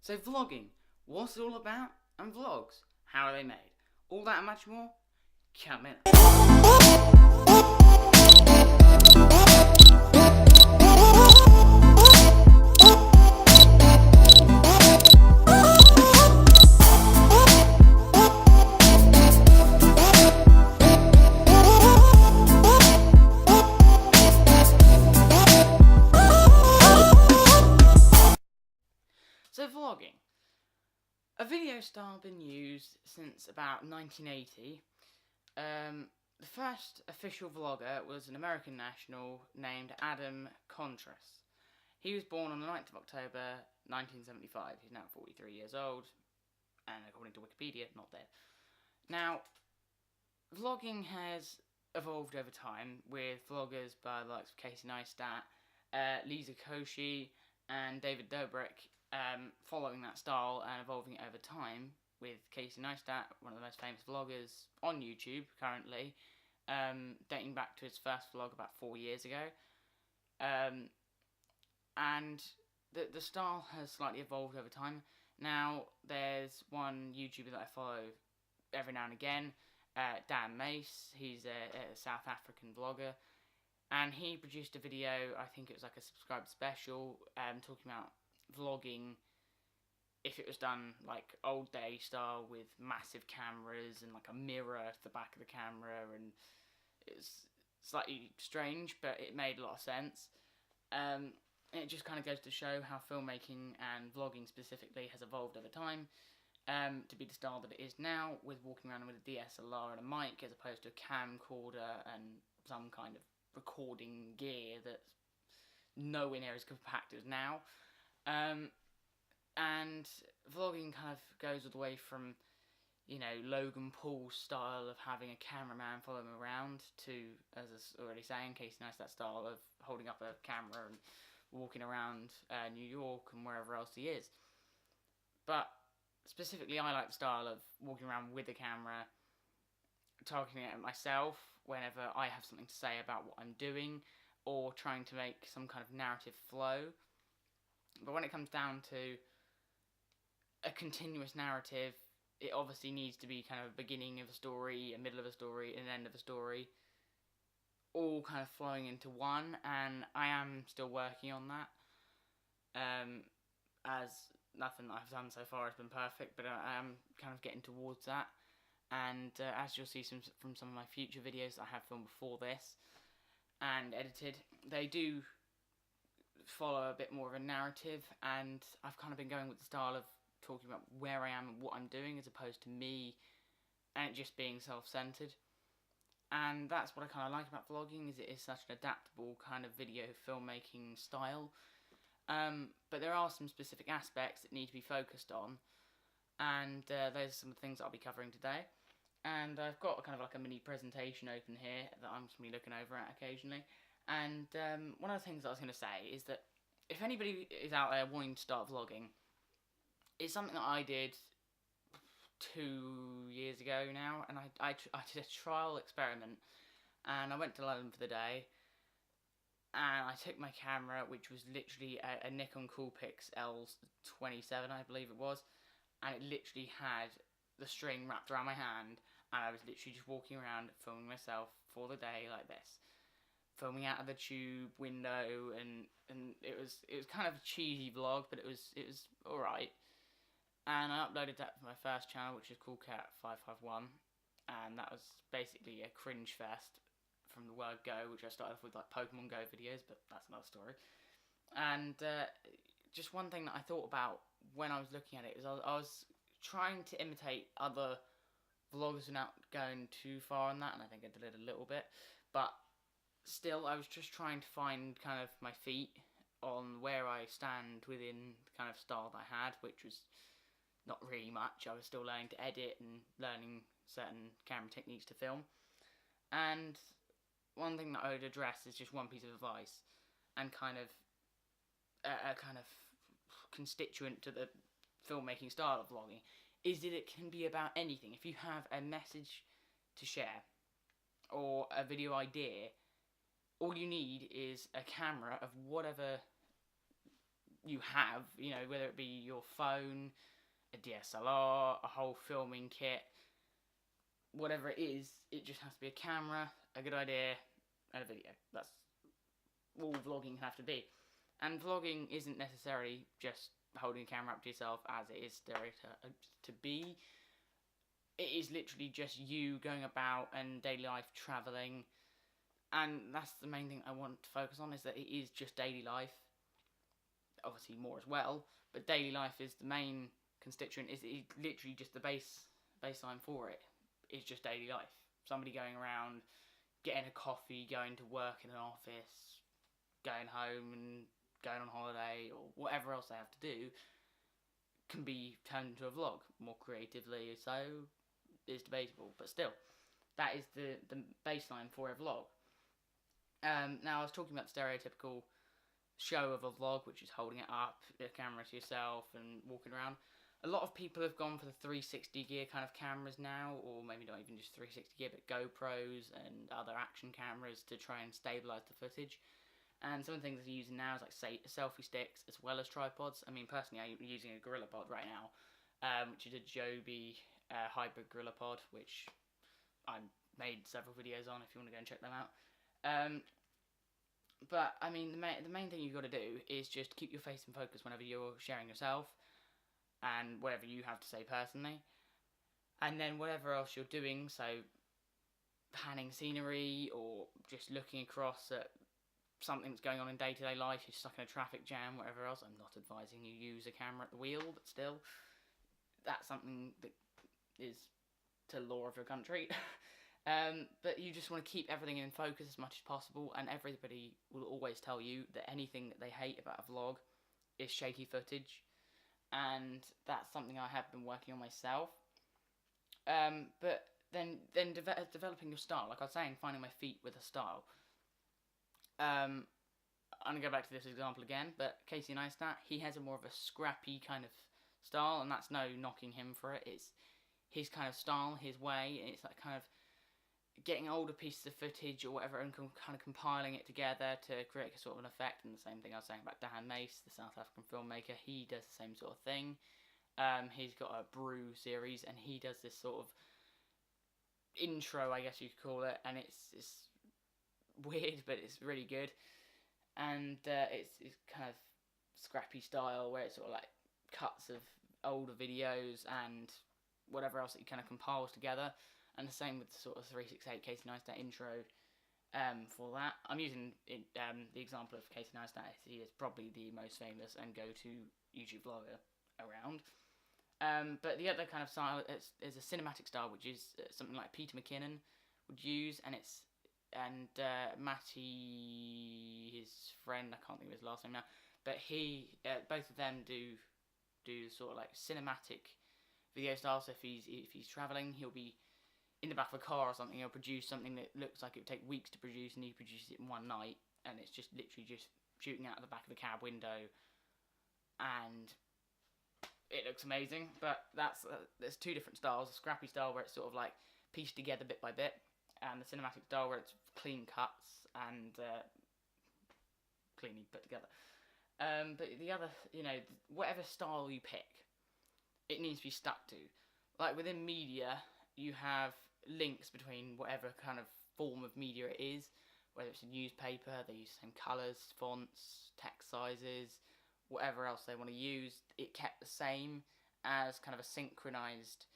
So vlogging, what's it all about? And vlogs, how are they made? All that and much more, coming up. So vlogging, a video style been used since about 1980. The first official vlogger was an American national named Adam Contras. He was born on the 9th of October 1975. He's now 43 years old, and according to Wikipedia, not dead. Now, vlogging has evolved over time with vloggers by the likes of Casey Neistat, Lisa Koshy, and David Dobrik following that style and evolving it over time, with Casey Neistat, one of the most famous vloggers on YouTube currently, dating back to his first vlog about 4 years ago. And the style has slightly evolved over time. Now, there's one YouTuber that I follow every now and again, Dan Mace. He's a South African vlogger, and he produced a video, I think it was like a subscriber special, talking about vlogging if it was done like old day style with massive cameras and like a mirror at the back of the camera, and it's slightly strange, but it made a lot of sense. It just kind of goes to show how filmmaking and vlogging specifically has evolved over time to be the style that it is now, with walking around with a DSLR and a mic as opposed to a camcorder and some kind of recording gear that's nowhere near as compact as now. And vlogging kind of goes all the way from, you know, Logan Paul's style of having a cameraman follow him around to, as I was already saying, Casey Neistat style of holding up a camera and walking around New York and wherever else he is. But specifically, I like the style of walking around with a camera, targeting it at myself whenever I have something to say about what I'm doing, or trying to make some kind of narrative flow. But when it comes down to a continuous narrative, it obviously needs to be kind of a beginning of a story, a middle of a story, and an end of a story, all kind of flowing into one, and I am still working on that, as nothing that I've done so far has been perfect, but I am kind of getting towards that, and as you'll see from some of my future videos that I have filmed before this, and edited, they do follow a bit more of a narrative, and I've kind of been going with the style of talking about where I am and what I'm doing, as opposed to me and it just being self-centered. And that's what I kind of like about vlogging, is it is such an adaptable kind of video filmmaking style. But there are some specific aspects that need to be focused on, and those are some of the things that I'll be covering today. And I've got kind of like a mini presentation open here that I'm just going to be looking over at occasionally. And one of the things that I was going to say is that if anybody is out there wanting to start vlogging, it's something that I did 2 years ago now, and I did a trial experiment, and I went to London for the day, and I took my camera, which was literally a Nikon Coolpix L27, I believe it was, and it literally had the string wrapped around my hand, and I was literally just walking around filming myself for the day like this, filming out of the tube window, and it was kind of a cheesy vlog, but it was alright. And I uploaded that to my first channel, which is coolcat 551, and that was basically a cringe fest from the word go, which I started off with like Pokemon Go videos, but that's another story. And just one thing that I thought about when I was looking at it is I was trying to imitate other vloggers without going too far on that, and I think I did it a little bit, but still I was just trying to find kind of my feet on where I stand within the kind of style that I had, which was not really much. I was still learning to edit and learning certain camera techniques to film. And one thing that I would address is just one piece of advice, and kind of a kind of constituent to the filmmaking style of vlogging, is that it can be about anything. If you have a message to share or a video idea, all you need is a camera of whatever you have, you know, whether it be your phone, a DSLR, a whole filming kit, whatever it is, it just has to be a camera, a good idea, and a video. That's all vlogging can have to be. And vlogging isn't necessarily just holding a camera up to yourself as it is stereotyped to be. It is literally just you going about and daily life travelling, and that's the main thing I want to focus on, is that it is just daily life. Obviously more as well, but daily life is the main constituent. Is literally just the baseline for it. It's just daily life. Somebody going around, getting a coffee, going to work in an office, going home and going on holiday, or whatever else they have to do, can be turned into a vlog. More creatively so is debatable, but still, that is the baseline for a vlog. Now, I was talking about the stereotypical show of a vlog, which is holding it up, the camera to yourself and walking around. A lot of people have gone for the 360 gear kind of cameras now, or maybe not even just 360 gear, but GoPros and other action cameras to try and stabilise the footage. And some of the things they're using now is like selfie sticks as well as tripods. I mean, personally, I'm using a Gorillapod right now, which is a Joby hybrid Gorillapod, which I made several videos on if you want to go and check them out. But I mean, the main thing you've got to do is just keep your face in focus whenever you're sharing yourself and whatever you have to say personally, and then whatever else you're doing, so panning scenery or just looking across at something that's going on in day-to-day life, you're stuck in a traffic jam, whatever else. I'm not advising you use a camera at the wheel, but still, that's something that is to law of your country. But you just want to keep everything in focus as much as possible, and everybody will always tell you that anything that they hate about a vlog is shaky footage, and that's something I have been working on myself. But then developing your style, like I was saying, finding my feet with a style. I'm going to go back to this example again, but Casey Neistat, he has a more of a scrappy kind of style, and that's no knocking him for it. It's his kind of style, his way, and it's like kind of getting older pieces of footage or whatever and kind of compiling it together to create a sort of an effect. And the same thing I was saying about Dan Mace, the South African filmmaker, he does the same sort of thing. He's got a Brew series, and he does this sort of intro, I guess you could call it, and it's weird, but it's really good. And it's kind of scrappy style where it's sort of like cuts of older videos and whatever else that he kind of compiles together. And the same with the sort of 368 Casey Neistat intro for that. I'm using the example of Casey Neistat. He is probably the most famous and go-to YouTube vlogger around. But the other kind of style is a cinematic style, which is something like Peter McKinnon would use, and Matty, his friend, I can't think of his last name now, but both of them do sort of like cinematic video style. So if he's traveling, he'll be in the back of a car or something. He'll produce something that looks like it would take weeks to produce, and he produces it in one night, and it's just literally just shooting out of the back of a cab window, and it looks amazing. But there's two different styles: a scrappy style where it's sort of like pieced together bit by bit, and the cinematic style where it's clean cuts and cleanly put together. But the other, whatever style you pick, it needs to be stuck to. Like within media, you have links between whatever kind of form of media it is, whether it's a newspaper, they use the same colours, fonts, text sizes, whatever else they want to use. It kept the same as kind of a synchronized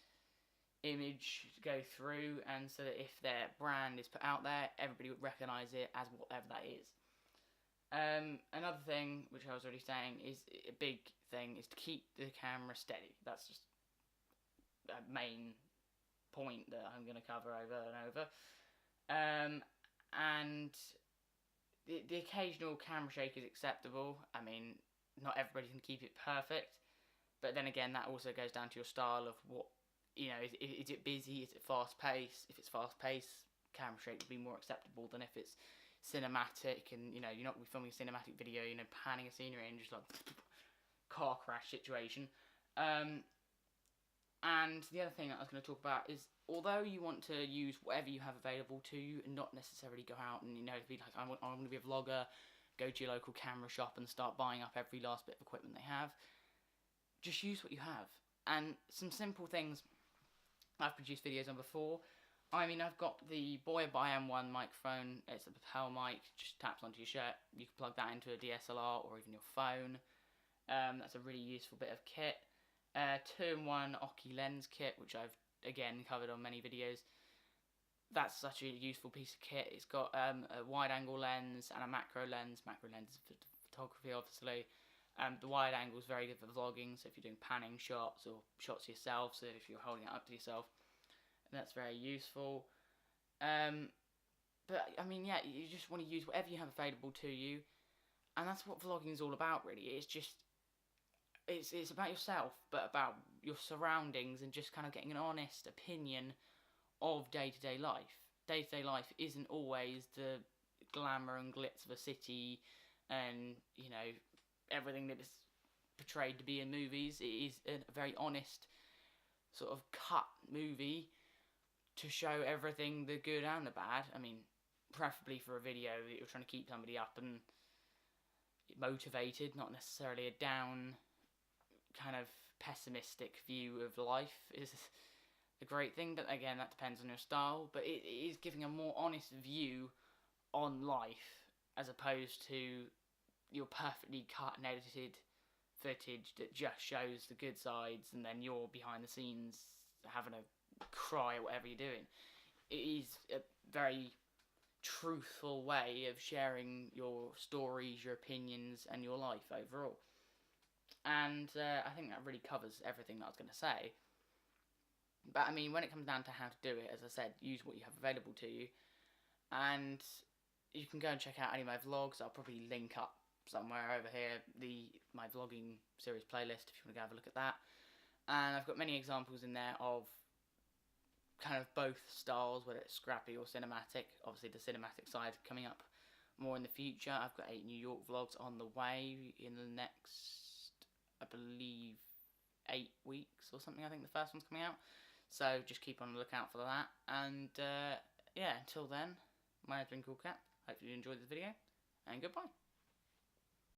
image to go through, and so that if their brand is put out there, everybody would recognise it as whatever that is. Another thing, which I was already saying, is a big thing, is to keep the camera steady. That's just a main point that I'm going to cover over and over. And the occasional camera shake is acceptable. I mean, not everybody can keep it perfect, but then again, that also goes down to your style of what, is it busy, is it fast paced? If it's fast paced, camera shake would be more acceptable than if it's cinematic, and you're not going to be filming a cinematic video, panning a scenery and just like car crash situation. And the other thing that I was going to talk about is, although you want to use whatever you have available to you and not necessarily go out and be like, I want to be a vlogger, go to your local camera shop and start buying up every last bit of equipment they have. Just use what you have. And some simple things I've produced videos on before. I mean, I've got the Boya by M1 microphone. It's a lapel mic, just taps onto your shirt. You can plug that into a DSLR or even your phone. That's a really useful bit of kit. 2-in-1 Oki lens kit, which I've again covered on many videos. That's such a useful piece of kit. It's got a wide angle lens and a macro lens. Macro lens is for photography, obviously. The wide angle is very good for vlogging, so if you're doing panning shots or shots yourself, so if you're holding it up to yourself, that's very useful. But I mean, yeah, you just want to use whatever you have available to you, and that's what vlogging is all about, really. It's just, it's about yourself, but about your surroundings, and just kind of getting an honest opinion of day-to-day life. Day-to-day life isn't always the glamour and glitz of a city, and you know, everything that is portrayed to be in movies. It is a very honest sort of cut movie to show everything, the good and the bad. I mean, preferably for a video that you're trying to keep somebody up and motivated, not necessarily a down kind of pessimistic view of life is a great thing, but again, that depends on your style. But it is giving a more honest view on life as opposed to your perfectly cut and edited footage that just shows the good sides and then you're behind the scenes having a cry or whatever you're doing. It is a very truthful way of sharing your stories, your opinions, and your life overall. And I think that really covers everything that I was going to say. But I mean, when it comes down to how to do it, as I said, use what you have available to you. And you can go and check out any of my vlogs. I'll probably link up somewhere over here my vlogging series playlist if you want to go have a look at that. And I've got many examples in there of kind of both styles, whether it's scrappy or cinematic. Obviously the cinematic side coming up more in the future. I've got 8 New York vlogs on the way in the next, I believe, 8 weeks or something. I think the first one's coming out, so just keep on the lookout for that. And yeah, until then, my name's been Coolcat. Hope you enjoyed this video, and goodbye.